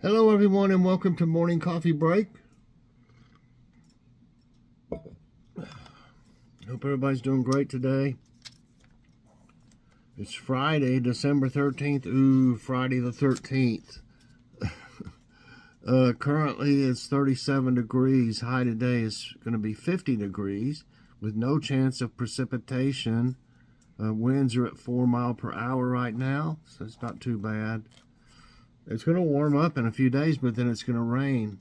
Hello, everyone, and welcome to Morning Coffee Break. Hope everybody's doing great today. It's Friday, December 13th. Ooh, Friday the 13th. Currently, it's 37 degrees. High today is going to be 50 degrees with no chance of precipitation. Winds are at 4 miles per hour right now, so it's not too bad. It's going to warm up in a few days, but then it's going to rain.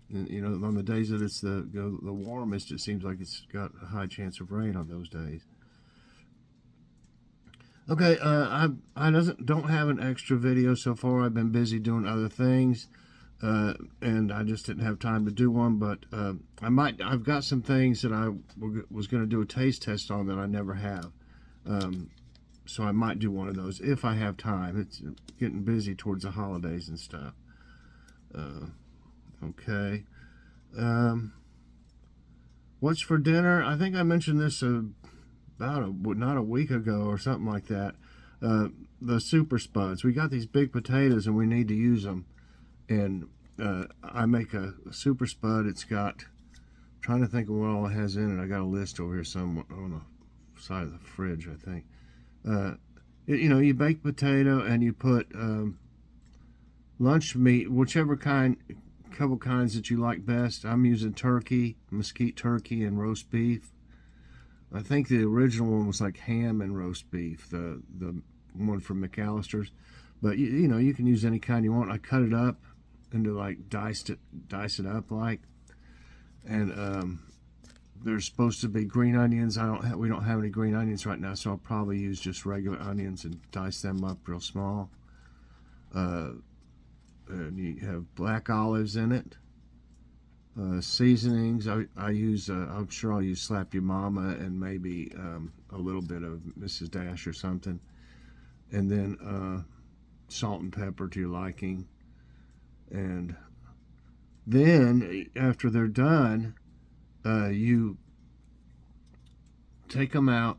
You know, on the days that it's the warmest, it seems like it's got a high chance of rain on those days. Okay, I don't have an extra video so far. I've been busy doing other things, and I just didn't have time to do one. But I've got some things that I was going to do a taste test on that I never have. So I might do one of those if I have time. It's getting busy towards the holidays and stuff. Okay. What's for dinner? I think I mentioned this not a week ago or something like that. The super spuds. We got these big potatoes and we need to use them. And I make a super spud. It's got, I'm trying to think of what all it has in it. I got a list over here somewhere on the side of the fridge, I think. You know, you bake potato and you put lunch meat, whichever couple kinds that you like best. I'm using turkey, mesquite turkey, and roast beef. I think the original one was like ham and roast beef, the one from McAllister's. But you know, you can use any kind you want. I cut it up into like dice it up like, and there's supposed to be green onions. We don't have any green onions right now, so I'll probably use just regular onions and dice them up real small. And you have black olives in it. Seasonings, I use, I'm sure I'll use Slap Your Mama and maybe a little bit of Mrs. Dash or something. And then salt and pepper to your liking. And then after they're done, you take them out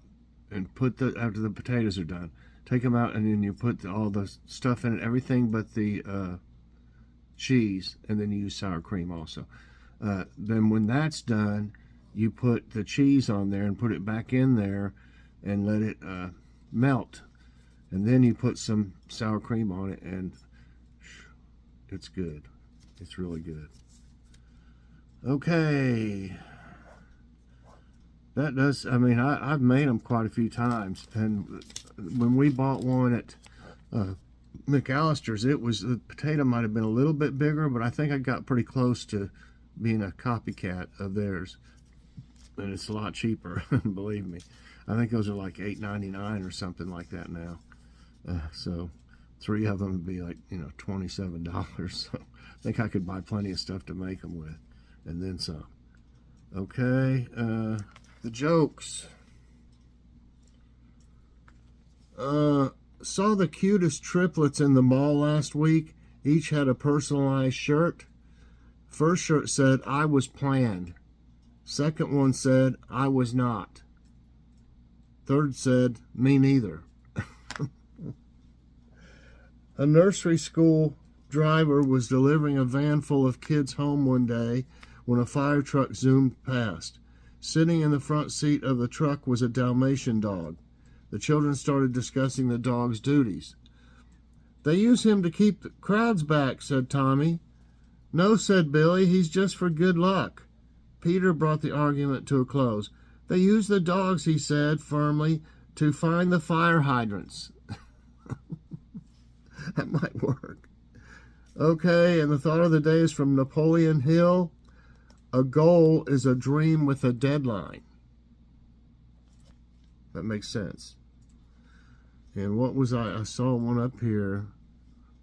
and after the potatoes are done, take them out and then you put all the stuff in it, everything but the cheese, and then you use sour cream also. Then when that's done, you put the cheese on there and put it back in there and let it melt. And then you put some sour cream on it and it's good. It's really good. Okay. That does, I mean, I've made them quite a few times. And when we bought one at McAllister's, the potato might have been a little bit bigger, but I think I got pretty close to being a copycat of theirs. And it's a lot cheaper, believe me. I think those are like $8.99 or something like that now. So 3 of them would be like, you know, $27. So I think I could buy plenty of stuff to make them with, and then some. Okay, the jokes. Saw the cutest triplets in the mall last week. Each had a personalized shirt. First shirt said, "I was planned." Second one said, "I was not." Third said, "Me neither." A nursery school driver was delivering a van full of kids home one day when a fire truck zoomed past. Sitting in the front seat of the truck was a Dalmatian dog. The children started discussing the dog's duties. "They use him to keep the crowds back," said Tommy. "No," said Billy, "he's just for good luck." Peter brought the argument to a close. "They use the dogs," he said firmly, "to find the fire hydrants." That might work. Okay, and the thought of the day is from Napoleon Hill. A goal is a dream with a deadline. That makes sense. And what was I saw one up here.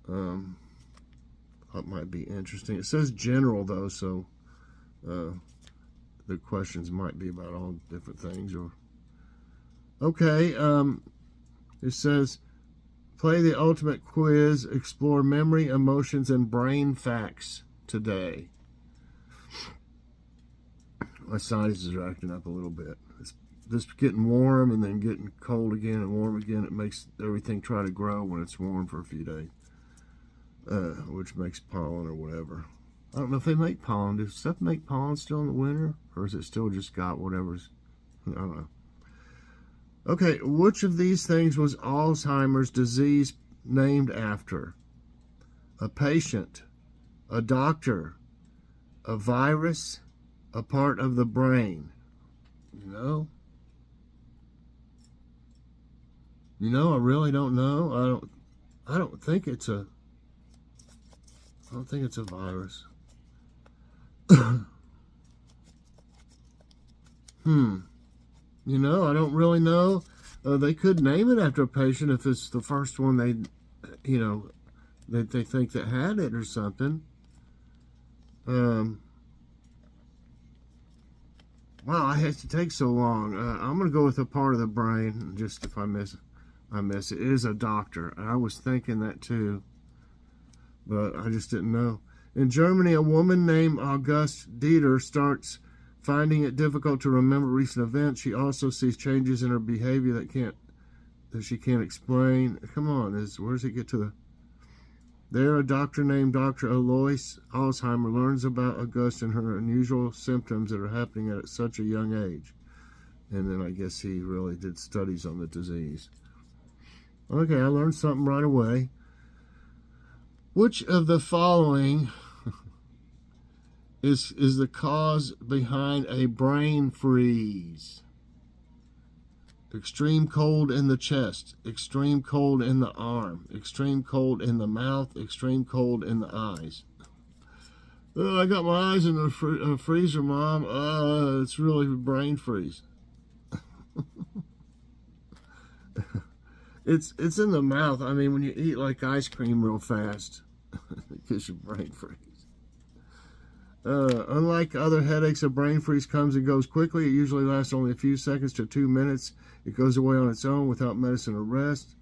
That might be interesting. It says general though, so the questions might be about all different things. Or okay, it says play the ultimate quiz, explore memory, emotions, and brain facts today. My sinuses are acting up a little bit. It's just getting warm and then getting cold again and warm again. It makes everything try to grow when it's warm for a few days. which makes pollen or whatever. I don't know if they make pollen. Does stuff make pollen still in the winter? Or is it still just got whatever's... I don't know. Okay, which of these things was Alzheimer's disease named after? A patient, a doctor, a virus, a part of the brain. You know, I really don't know. I don't think it's a virus. You know, I don't really know. They could name it after a patient if it's the first one they think that had it or something. Wow, I had to take so long. I'm gonna go with a part of the brain. Just if I miss it. It is a doctor. I was thinking that too, but I just didn't know. In Germany, a woman named Auguste Dieter starts finding it difficult to remember recent events. She also sees changes in her behavior that she can't explain. Come on, where does it get to the... There, a doctor named Dr. Alois Alzheimer learns about Auguste and her unusual symptoms that are happening at such a young age. And then I guess he really did studies on the disease. Okay, I learned something right away. Which of the following is the cause behind a brain freeze? Extreme cold in the chest, extreme cold in the arm, extreme cold in the mouth, extreme cold in the eyes. Oh, I got my eyes in the freezer, Mom. It's really brain freeze. It's in the mouth. I mean, when you eat like ice cream real fast, it gives you brain freeze. Unlike other headaches, a brain freeze comes and goes quickly. It usually lasts only a few seconds to 2 minutes. It goes away on its own without medicine or rest.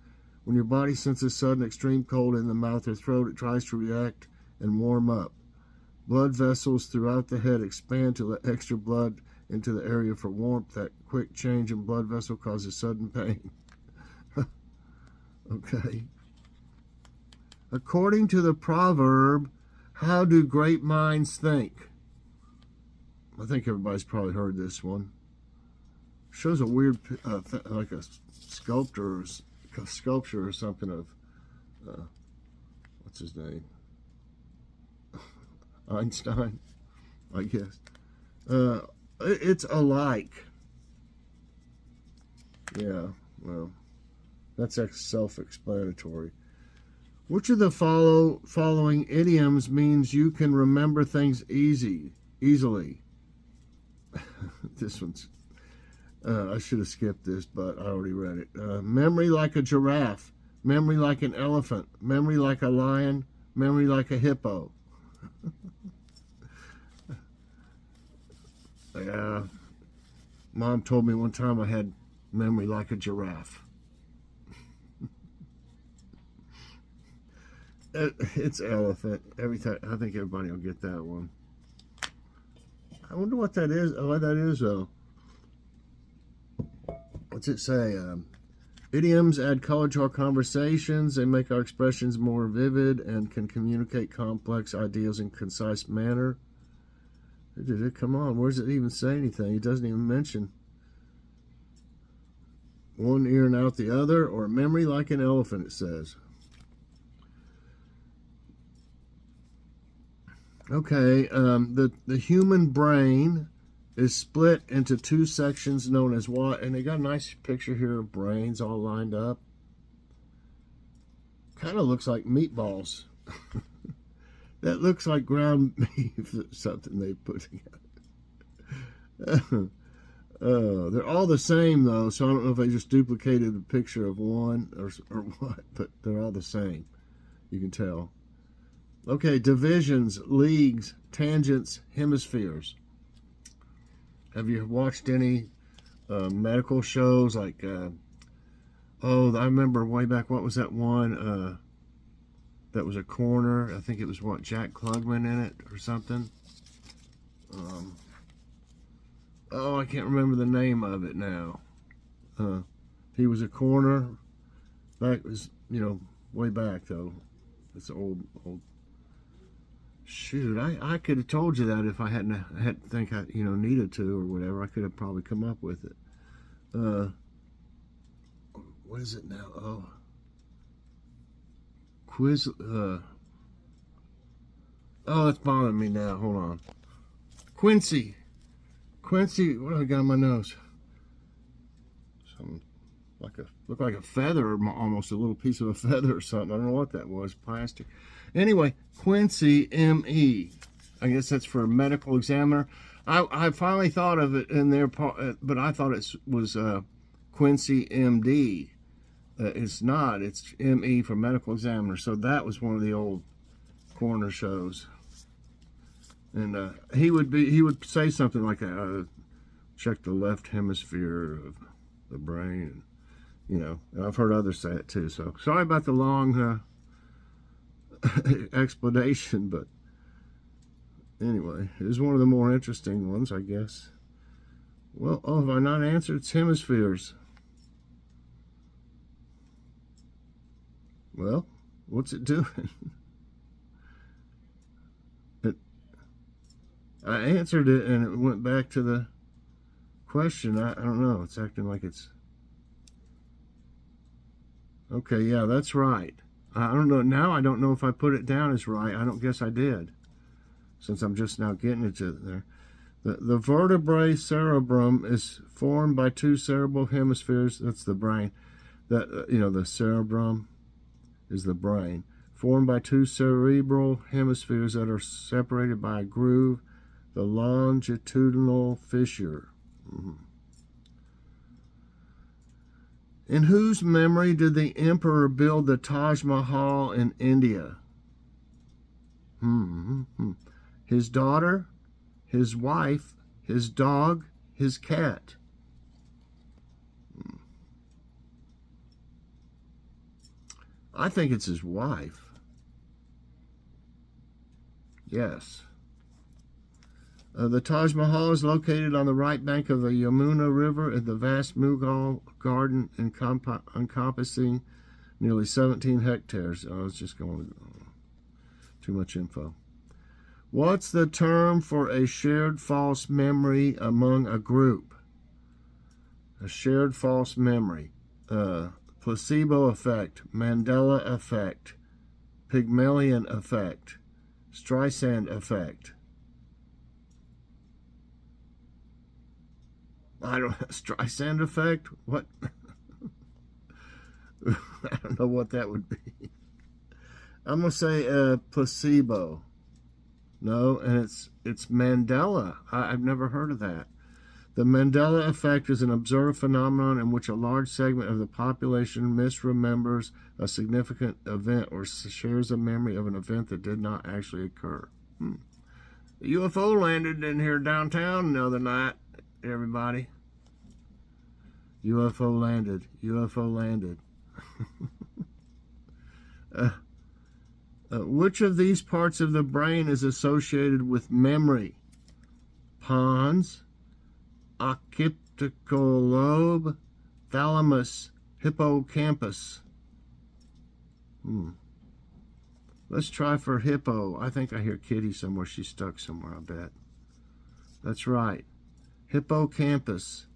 When your body senses sudden extreme cold in the mouth or throat, it tries to react and warm up. Blood vessels throughout the head expand to let extra blood into the area for warmth. That quick change in blood vessel causes sudden pain. Okay. According to the proverb, how do great minds think? I think everybody's probably heard this one. Shows a weird, like a sculpture or something of, what's his name? Einstein, I guess. It's alike. Yeah, well, that's self-explanatory. Which of the following idioms means you can remember things easily? This one's... I should have skipped this, but I already read it. Memory like a giraffe. Memory like an elephant. Memory like a lion. Memory like a hippo. Yeah. Mom told me one time I had memory like a giraffe. It's elephant. Every time, I think everybody will get that one. I wonder what that is. What that is, though. What's it say? Idioms add color to our conversations. They make our expressions more vivid and can communicate complex ideas in a concise manner. Come on, where does it even say anything? It doesn't even mention one ear and out the other, or memory like an elephant, it says. Okay, the human brain is split into two sections known as what? And they got a nice picture here of brains all lined up. Kind of looks like meatballs. That looks like ground beef, something they put together. They're all the same, though, so I don't know if they just duplicated a picture of one or what, but they're all the same. You can tell. Okay, divisions, leagues, tangents, hemispheres. Have you watched any medical shows like, I remember way back, what was that one that was a coroner? I think it was, what, Jack Klugman in it or something? I can't remember the name of it now. He was a coroner. That was, way back, though. It's old. Shoot, I could have told you that if I hadn't think I needed to or whatever. I could have probably come up with it. What is it now? Oh, quiz. Oh, it's bothering me now. Hold on. Quincy. What do I got on my nose? Something looked like a feather, almost a little piece of a feather or something. I don't know what that was. Plastic. Anyway, Quincy M.E. I guess that's for a medical examiner. I finally thought of it in there, but I thought it was Quincy M.D. It's not. It's M.E. for medical examiner. So that was one of the old corner shows. And he would say something like that. Check the left hemisphere of the brain. And I've heard others say it too. So sorry about the long explanation, but anyway, it is one of the more interesting ones, I guess. Well, have I not answered? It's hemispheres. Well, what's it doing? I answered it and it went back to the question. I don't know. It's acting like it's... Okay, yeah, that's right. I don't know. Now I don't know if I put it down as right. I don't guess I did, since I'm just now getting it to there. The vertebrae cerebrum is formed by two cerebral hemispheres. That's the brain. The cerebrum is the brain. Formed by two cerebral hemispheres that are separated by a groove, the longitudinal fissure. In whose memory did the emperor build the Taj Mahal in India? His daughter, his wife, his dog, his cat. I think it's his wife. Yes. The Taj Mahal is located on the right bank of the Yamuna River in the vast Mughal garden encompassing nearly 17 hectares. I was just going too much info. What's the term for a shared false memory among a group? A shared false memory. Placebo effect, Mandela effect, Pygmalion effect, Streisand effect. I don't know. Streisand effect? What? I don't know what that would be. I'm going to say placebo. No, and it's Mandela. I've never heard of that. The Mandela effect is an observed phenomenon in which a large segment of the population misremembers a significant event or shares a memory of an event that did not actually occur. The UFO landed in here downtown the other night, everybody. UFO landed. UFO landed. Which of these parts of the brain is associated with memory? Pons, occipital lobe, thalamus, hippocampus. Let's try for hippo. I think I hear Kitty somewhere. She's stuck somewhere, I bet. That's right. Hippocampus.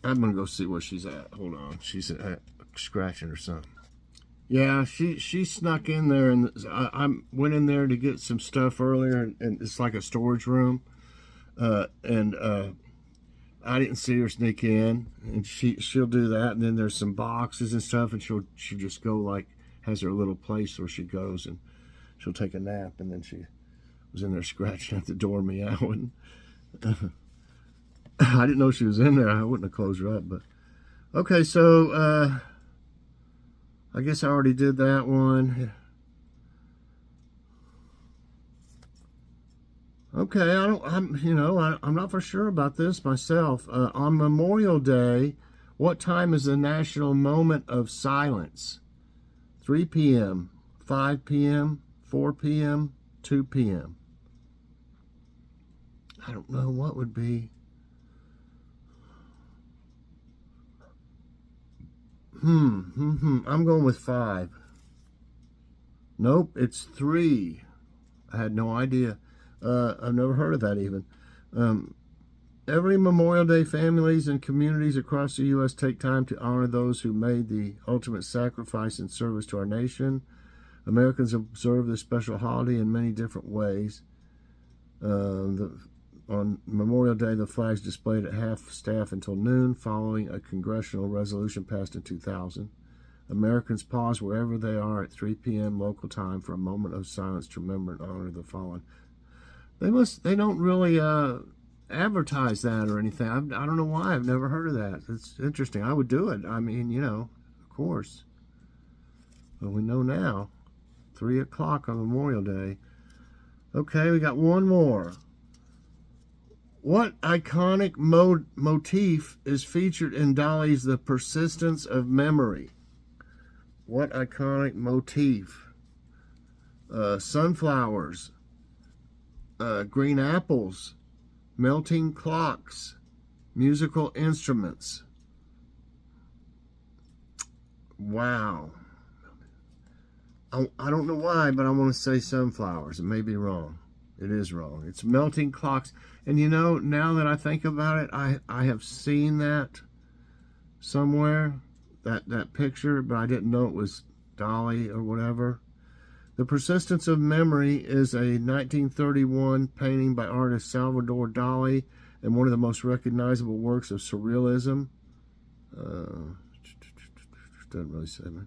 I'm going to go see where she's at. Hold on. She's scratching or something. Yeah, she snuck in there, and I went in there to get some stuff earlier, and it's like a storage room. And I didn't see her sneak in, and she'll do that. And then there's some boxes and stuff, and she'll just go, like, has her little place where she goes, and she'll take a nap. And then she was in there scratching at the door, meowing. I didn't know she was in there. I wouldn't have closed her up, but okay. So I guess I already did that one. Okay, I'm not for sure about this myself. On Memorial Day, what time is the national moment of silence? 3 p.m., 5 p.m., 4 p.m., 2 p.m. I don't know what would be. I'm going with 5. Nope, it's 3. I had no idea. I've never heard of that even. Every Memorial Day, families and communities across the U.S. take time to honor those who made the ultimate sacrifice in service to our nation. Americans observe this special holiday in many different ways. On Memorial Day, the flag's displayed at half-staff until noon, following a congressional resolution passed in 2000. Americans pause wherever they are at 3 p.m. local time for a moment of silence to remember and honor the fallen. They don't really advertise that or anything. I don't know why. I've never heard of that. It's interesting. I would do it. I mean, you know, of course. But we know now. 3 o'clock on Memorial Day. Okay, we got one more. What iconic motif is featured in Dali's The Persistence of Memory? What iconic motif? Sunflowers, green apples, melting clocks, musical instruments. Wow. I don't know why, but I want to say sunflowers. It may be wrong. It is wrong. It's melting clocks. And you know, now that I think about it, I have seen that somewhere, that picture, but I didn't know it was Dali or whatever. The Persistence of Memory is a 1931 painting by artist Salvador Dali and one of the most recognizable works of surrealism. Doesn't really say, man.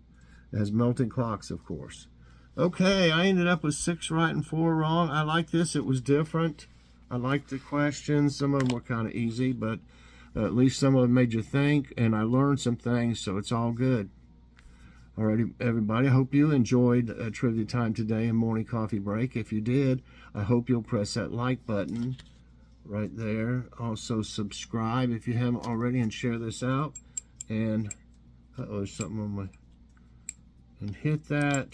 It has melting clocks, of course. Okay, I ended up with 6 right and 4 wrong. I like this. It was different. I liked the questions. Some of them were kind of easy, but at least some of them made you think, and I learned some things, so it's all good. Alrighty, everybody, I hope you enjoyed Trivia Time today and Morning Coffee Break. If you did, I hope you'll press that like button right there. Also, subscribe if you haven't already, and share this out. And, there's something on my... And hit that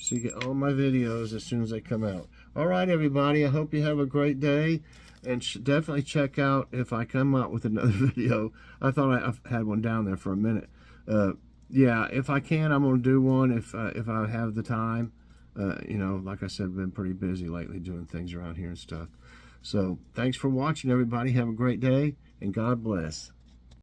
so you get all my videos as soon as they come out. Alright, everybody, I hope you have a great day. And definitely check out if I come out with another video. I thought I had one down there for a minute. Yeah, if I can, I'm going to do one if I have the time. You know, like I said, I've been pretty busy lately doing things around here and stuff. So, thanks for watching, everybody. Have a great day, and God bless.